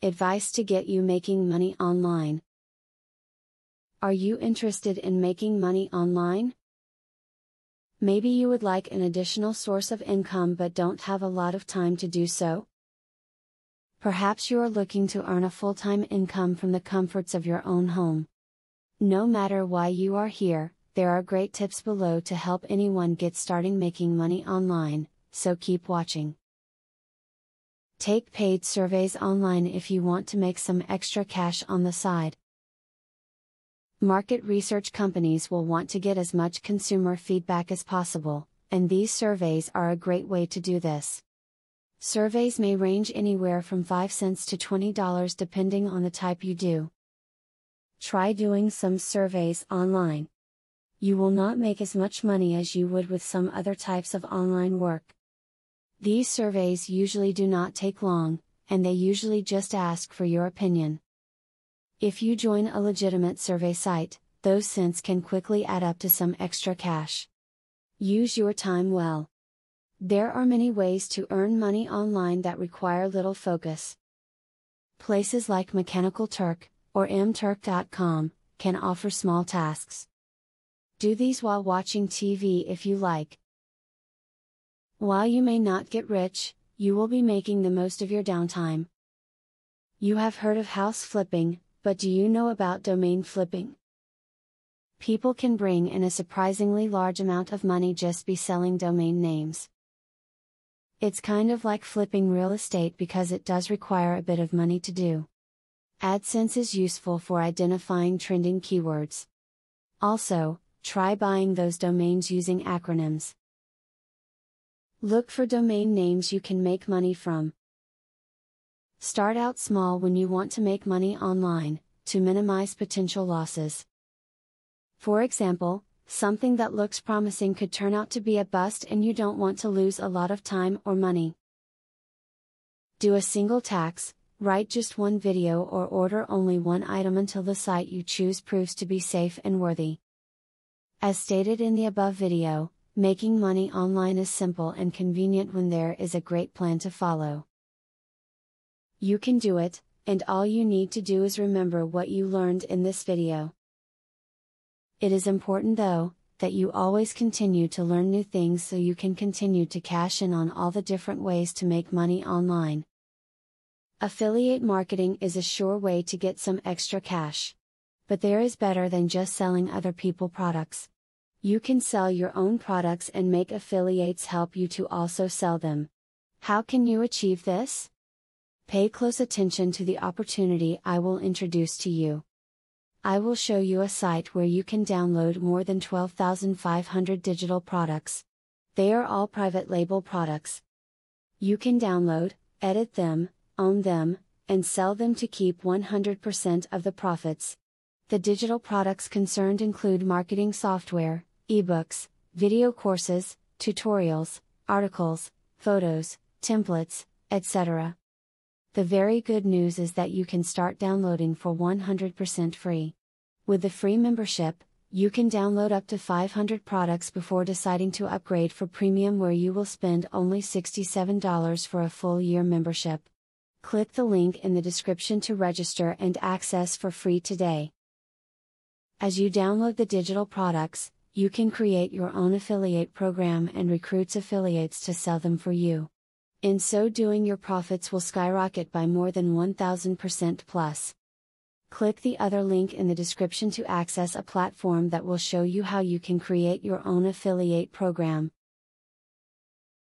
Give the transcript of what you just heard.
Advice to get you making money online. Are you interested in making money online? Maybe you would like an additional source of income but don't have a lot of time to do so. Perhaps you are looking to earn a full-time income from the comforts of your own home. No matter why you are here, there are great tips below to help anyone get starting making money online, so keep watching. Take paid surveys online if you want to make some extra cash on the side. Market research companies will want to get as much consumer feedback as possible, and these surveys are a great way to do this. Surveys may range anywhere from 5 cents to $20 depending on the type you do. Try doing some surveys online. You will not make as much money as you would with some other types of online work. These surveys usually do not take long, and they usually just ask for your opinion. If you join a legitimate survey site, those cents can quickly add up to some extra cash. Use your time well. There are many ways to earn money online that require little focus. Places like Mechanical Turk, or mturk.com, can offer small tasks. Do these while watching TV if you like. While you may not get rich, you will be making the most of your downtime. You have heard of house flipping, but do you know about domain flipping? People can bring in a surprisingly large amount of money just by selling domain names. It's kind of like flipping real estate because it does require a bit of money to do. AdSense is useful for identifying trending keywords. Also, try buying those domains using acronyms. Look for domain names you can make money from. Start out small when you want to make money online, to minimize potential losses. For example, something that looks promising could turn out to be a bust and you don't want to lose a lot of time or money. Do a single tax, write just one video or order only one item until the site you choose proves to be safe and worthy. As stated in the above video, making money online is simple and convenient when there is a great plan to follow. You can do it, and all you need to do is remember what you learned in this video. It is important though, that you always continue to learn new things so you can continue to cash in on all the different ways to make money online. Affiliate marketing is a sure way to get some extra cash. But there is better than just selling other people's products. You can sell your own products and make affiliates help you to also sell them. How can you achieve this? Pay close attention to the opportunity I will introduce to you. I will show you a site where you can download more than 12,500 digital products. They are all private label products. You can download, edit them, own them, and sell them to keep 100% of the profits. The digital products concerned include marketing software, ebooks, video courses, tutorials, articles, photos, templates, etc. The very good news is that you can start downloading for 100% free. With the free membership, you can download up to 500 products before deciding to upgrade for premium, where you will spend only $67 for a full year membership. Click the link in the description to register and access for free today. As you download the digital products, you can create your own affiliate program and recruit affiliates to sell them for you. In so doing, your profits will skyrocket by more than 1000% plus. Click the other link in the description to access a platform that will show you how you can create your own affiliate program.